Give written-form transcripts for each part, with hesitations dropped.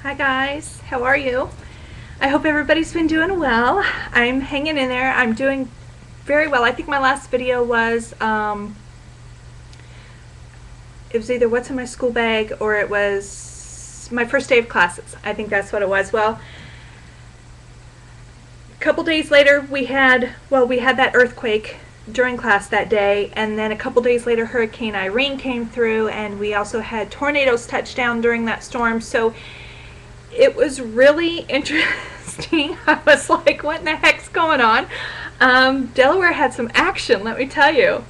Hi guys, how are you? I hope everybody's been doing well. I'm hanging in there. I'm doing very well. I think my last video was, it was either what's in my school bag or it was my first day of classes. I think that's what it was. Well, a couple days later we had that earthquake during class that day, and then a couple days later Hurricane Irene came through, and we also had tornadoes touch down during that storm. So it was really interesting. I was like, what in the heck's going on? Delaware had some action, let me tell you.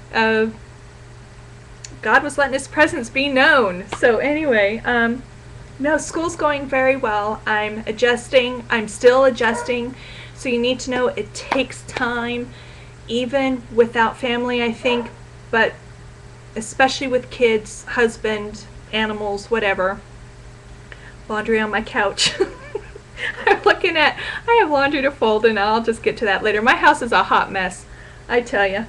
God was letting his presence be known. So anyway, no, school's going very well. I'm adjusting. I'm still adjusting. So you need to know it takes time, even without family, I think, but especially with kids, husband, animals, whatever. Laundry on my couch. I'm looking at, I have laundry to fold, and I'll just get to that later. My house is a hot mess, I tell you.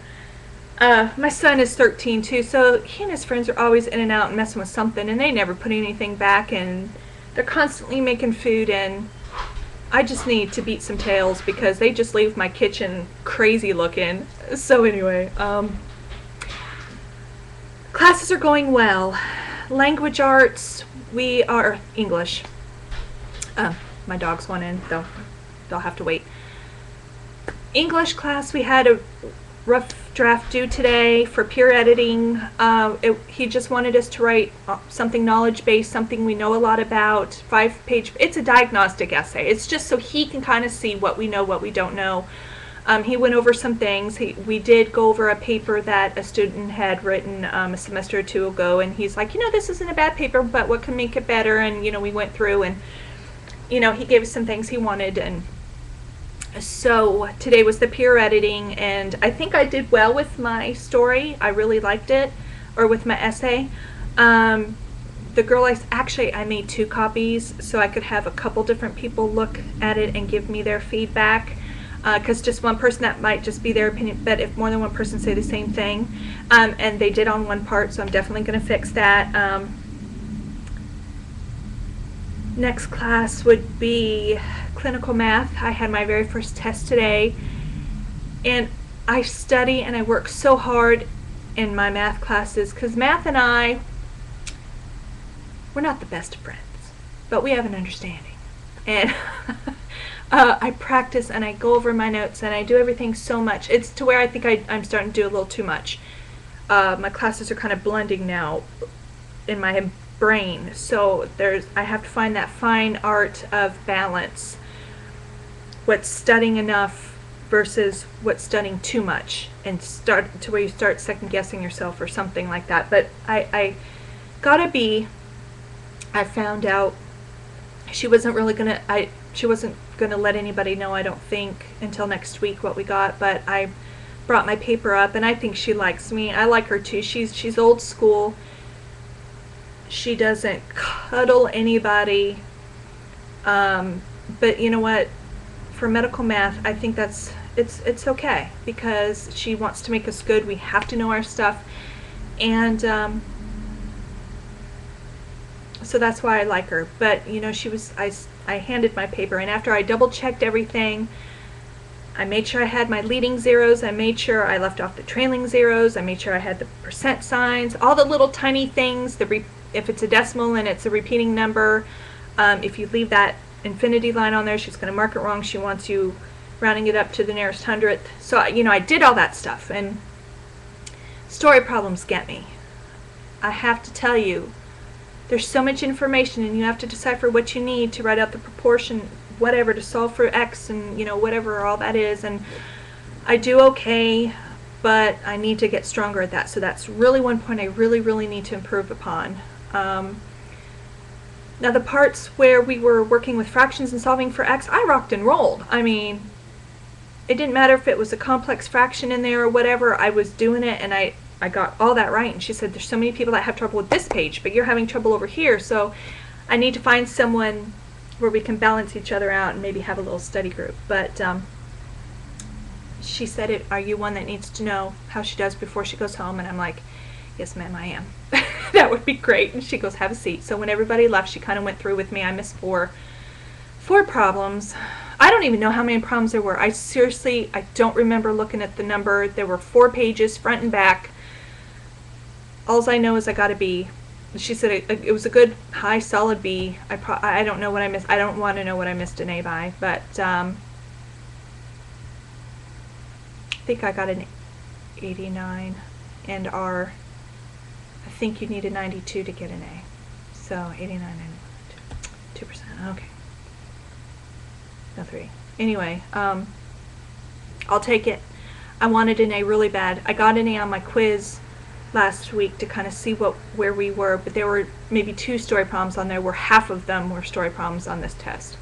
My son is 13 too, so he and his friends are always in and out and messing with something, and they never put anything back, and they're constantly making food, and I just need to beat some tails because they just leave my kitchen crazy looking. So anyway, classes are going well. Language arts, we are English. My dogs want in, though they'll have to wait. English class, we had a rough draft due today for peer editing. He just wanted us to write something knowledge-based, something we know a lot about, 5-page. It's a diagnostic essay. It's just so he can kind of see what we know, what we don't know. He went over some things. We did go over a paper that a student had written a semester or two ago, and he's like, this isn't a bad paper, but what can make it better? And we went through, and he gave us some things he wanted. And so today was the peer editing, and I think I did well with my story. I really liked it, or with my essay. The girl, I made 2 copies so I could have a couple different people look at it and give me their feedback. Because just one person, that might just be their opinion, but if more than one person say the same thing, and they did on one part, so I'm definitely going to fix that. Next class would be clinical math. I had my very first test today, and I study and I work so hard in my math classes because math and we're not the best of friends, but we have an understanding. And I practice and I go over my notes and I do everything so much. It's to where I think I'm starting to do a little too much. My classes are kind of blending now in my brain, so I have to find that fine art of balance. What's studying enough versus what's studying too much, and start to where you start second guessing yourself or something like that. But I found out she wasn't gonna let anybody know, I don't think, until next week what we got, but I brought my paper up, and I think she likes me. I like her too. She's old school. She doesn't cuddle anybody, but you know what, for medical math I think it's okay, because she wants to make us good. We have to know our stuff, and so that's why I like her. But I handed my paper, and after I double checked everything, I made sure I had my leading zeros, I made sure I left off the trailing zeros, I made sure I had the percent signs, all the little tiny things. If it's a decimal and it's a repeating number, if you leave that infinity line on there, she's going to mark it wrong. She wants you rounding it up to the nearest hundredth. So I did all that stuff. And story problems get me. I have to tell you, there's so much information, and you have to decipher what you need to write out the proportion, whatever, to solve for x, and whatever all that is. And I do okay, but I need to get stronger at that. So that's really one point I really need to improve upon. Now the parts where we were working with fractions and solving for x, I rocked and rolled. I mean, it didn't matter if it was a complex fraction in there or whatever, I was doing it, and I got all that right. And she said, there's so many people that have trouble with this page, but you're having trouble over here, so I need to find someone where we can balance each other out and maybe have a little study group. But she said, are you one that needs to know how she does before she goes home? And I'm like, yes ma'am, I am. That would be great. And she goes, have a seat. So when everybody left, she kind of went through with me. I missed four problems. I don't even know how many problems there were. I don't remember looking at the number. There were 4 pages, front and back. All I know is I got a B. She said it was a good, high, solid B. I don't know what I missed. I don't want to know what I missed an A by, but I think I got an 89, and I think you need a 92 to get an A. So 89, 2%. Okay. No 3. Anyway, I'll take it. I wanted an A really bad. I got an A on my quiz last week to kind of see where we were, but there were maybe 2 story problems on there, where half of them were story problems on this test.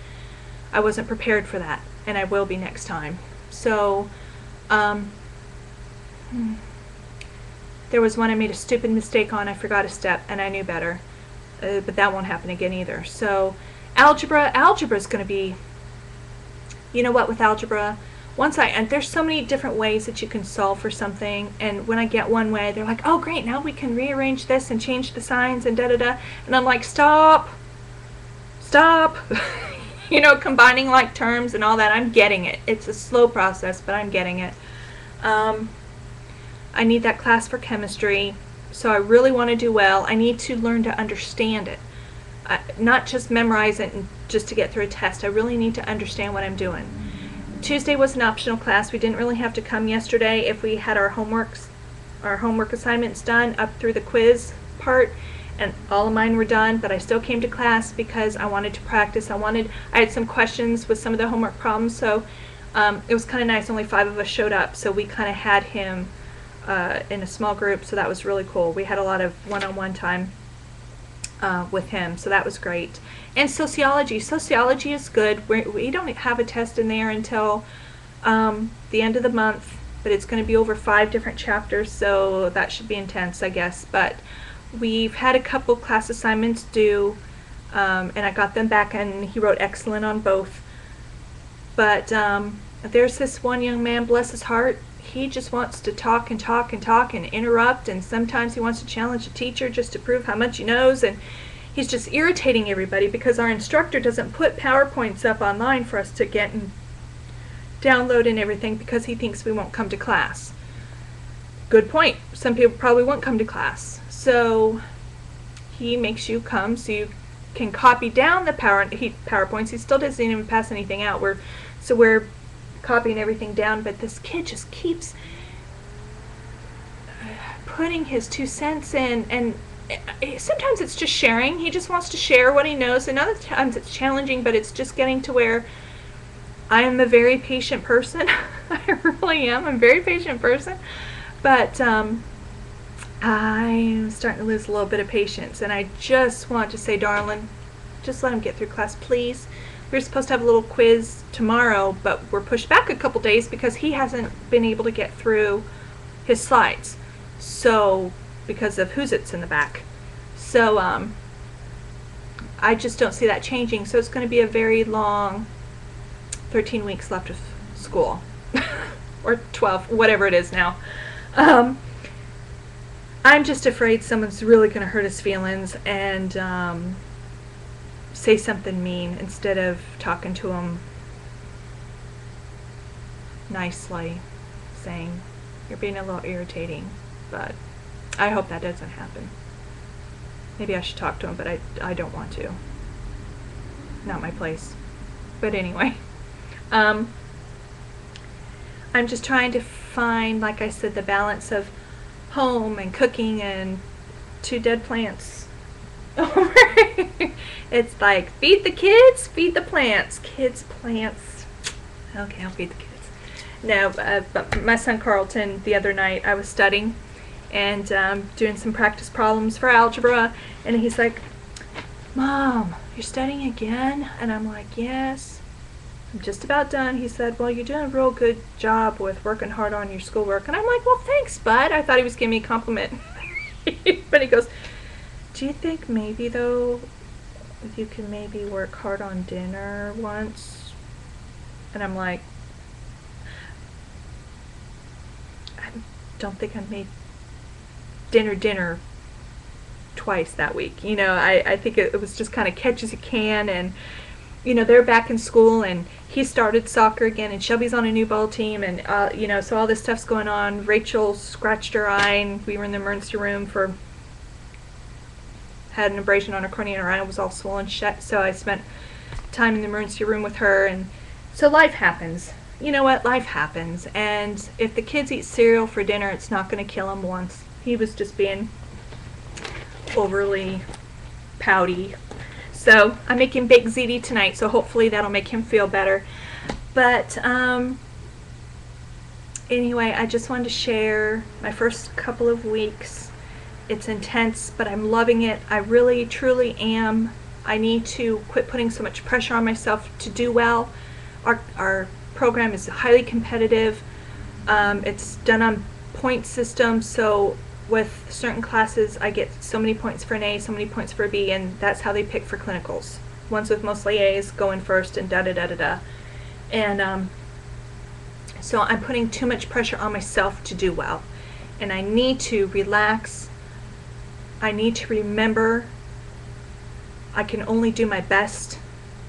I wasn't prepared for that, and I will be next time. So there was one I made a stupid mistake on. I forgot a step, and I knew better, but that won't happen again either. So algebra is going to be, you know what, with algebra, and there's so many different ways that you can solve for something, and when I get one way, they're like, oh great, now we can rearrange this and change the signs and da-da-da, and I'm like, stop, you know, combining like terms and all that. I'm getting it. It's a slow process, but I'm getting it. I need that class for chemistry, so I really want to do well. I need to learn to understand it, not just memorize it and just to get through a test. I really need to understand what I'm doing. Tuesday was an optional class. We didn't really have to come yesterday if we had our homework assignments done up through the quiz part, and all of mine were done, but I still came to class because I wanted to practice. I had some questions with some of the homework problems, so it was kind of nice. Only 5 of us showed up, so we kind of had him in a small group, so that was really cool. We had a lot of one-on-one time with him, so that was great. And sociology is good. We don't have a test in there until the end of the month, but it's going to be over 5 different chapters, so that should be intense, I guess. But we've had a couple class assignments due, and I got them back, and he wrote excellent on both. But there's this one young man, bless his heart, he just wants to talk and talk and talk and interrupt, and sometimes he wants to challenge the teacher just to prove how much he knows, and he's just irritating everybody because our instructor doesn't put PowerPoints up online for us to get and download and everything because he thinks we won't come to class. Good point. Some people probably won't come to class. So he makes you come so you can copy down the PowerPoints. He still doesn't even pass anything out. We're copying everything down, but this kid just keeps putting his 2 cents in, and sometimes it's just sharing. He just wants to share what he knows, and other times it's challenging, but it's just getting to where I am a very patient person. I really am. I'm a very patient person, but I'm starting to lose a little bit of patience, and I just want to say, darling, just let him get through class, please. We're supposed to have a little quiz tomorrow, but we're pushed back a couple days because he hasn't been able to get through his slides. So, because of who's it's in the back. So, I just don't see that changing. So it's going to be a very long 13 weeks left of school. Or 12, whatever it is now. I'm just afraid someone's really going to hurt his feelings and say something mean instead of talking to him nicely, saying, you're being a little irritating. But I hope that doesn't happen. Maybe I should talk to him, but I don't want to. Not my place. But anyway, I'm just trying to find, like I said, the balance of home and cooking and 2 dead plants. It's like, feed the kids, feed the plants. Kids, plants. Okay, I'll feed the kids. No, but my son Carlton, the other night, I was studying and doing some practice problems for algebra, and he's like, Mom, you're studying again? And I'm like, yes, I'm just about done. He said, well, you're doing a real good job with working hard on your schoolwork. And I'm like, well, thanks, bud. I thought he was giving me a compliment. But he goes, do you think maybe, though, you can maybe work hard on dinner once? And I'm like, I don't think I made dinner twice that week. You know, I think it was just kind of catch as you can, and you know, they're back in school, and he started soccer again, and Shelby's on a new ball team, and you know, so all this stuff's going on. Rachel scratched her eye, and we were in the emergency room had an abrasion on her cornea, and her eye was all swollen shut, so I spent time in the emergency room with her, and so life happens. You know what? Life happens, and if the kids eat cereal for dinner, it's not going to kill him once. He was just being overly pouty. So I'm making baked ziti tonight, so hopefully that'll make him feel better. But anyway, I just wanted to share my first couple of weeks. It's intense, but I'm loving it. I really, truly am. I need to quit putting so much pressure on myself to do well. Our program is highly competitive. It's done on point system, so with certain classes I get so many points for an A, so many points for a B, and that's how they pick for clinicals. Ones with mostly A's go in first, and da-da-da-da-da. And so I'm putting too much pressure on myself to do well. And I need to relax. I need to remember I can only do my best.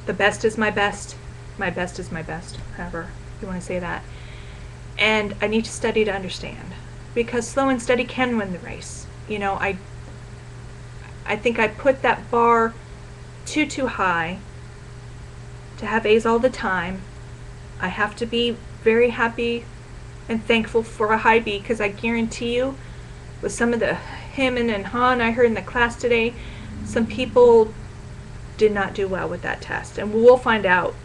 The best is my best. My best is my best, however you want to say that. And I need to study to understand. Because slow and steady can win the race. You know, I think I put that bar too high to have A's all the time. I have to be very happy and thankful for a high B, because I guarantee you, with some of the hemming and hawing I heard in the class today, some people did not do well with that test. And we'll find out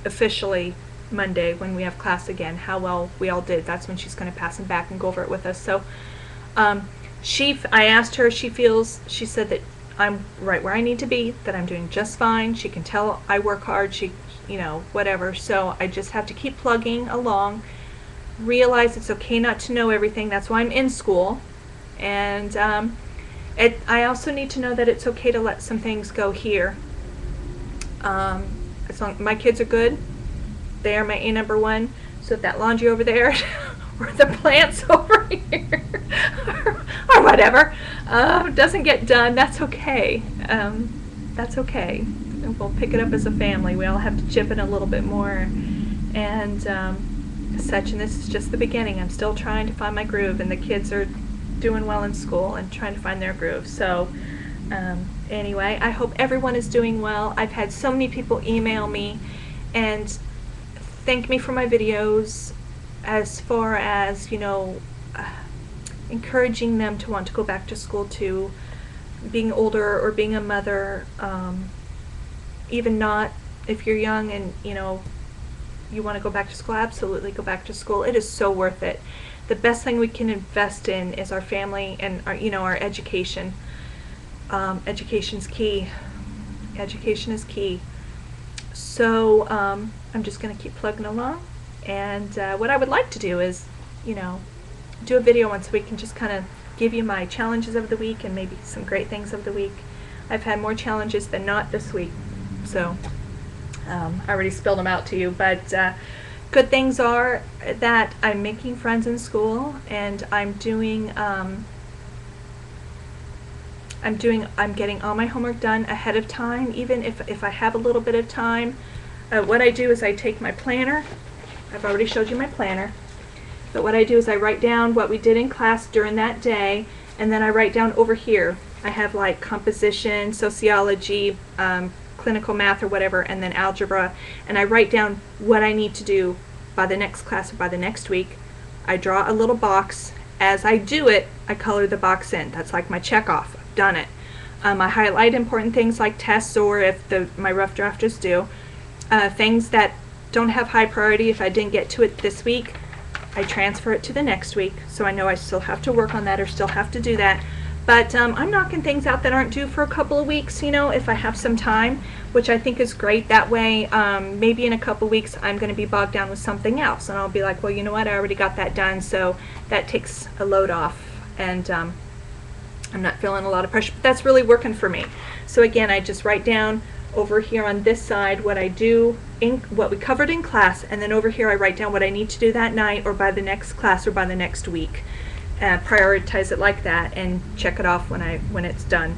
officially Monday when we have class again how well we all did. That's when she's going to pass them back and go over it with us. So I asked her, she said that I'm right where I need to be, that I'm doing just fine. She can tell I work hard, she, you know, whatever. So I just have to keep plugging along, realize it's okay not to know everything. That's why I'm in school. And I also need to know that it's okay to let some things go here. As long my kids are good, they are my A number one. So if that laundry over there or the plants over here or whatever doesn't get done, that's okay. That's okay. We'll pick it up as a family. We all have to chip in a little bit more and such. And this is just the beginning. I'm still trying to find my groove, and the kids are doing well in school and trying to find their groove. So anyway, I hope everyone is doing well. I've had so many people email me and thank me for my videos, as far as, you know, encouraging them to want to go back to school too, being older or being a mother, even not, if you're young and, you know, you want to go back to school, absolutely go back to school. It is so worth it. The best thing we can invest in is our family and our, you know, our education. Education's key. Education is key. So I'm just going to keep plugging along, and what I would like to do is, you know, do a video once a week and just kind of give you my challenges of the week and maybe some great things of the week. I've had more challenges than not this week, so I already spilled them out to you, but good things are that I'm making friends in school, and I'm getting all my homework done ahead of time, even if I have a little bit of time. What I do is I take my planner. I've already showed you my planner. But what I do is I write down what we did in class during that day, and then I write down over here. I have like composition, sociology, clinical math or whatever, and then algebra, and I write down what I need to do by the next class or by the next week. I draw a little box. As I do it, I color the box in. That's like my check off. I've done it. I highlight important things like tests, or if my rough draft is due. Things that don't have high priority, if I didn't get to it this week, I transfer it to the next week, so I know I still have to work on that or still have to do that. But I'm knocking things out that aren't due for a couple of weeks, you know, if I have some time, which I think is great. That way, maybe in a couple of weeks I'm going to be bogged down with something else, and I'll be like, well, you know what, I already got that done, so that takes a load off, and I'm not feeling a lot of pressure, but that's really working for me. So again, I just write down over here on this side what I do, what we covered in class, and then over here I write down what I need to do that night or by the next class or by the next week. prioritize it like that and check it off when it's done.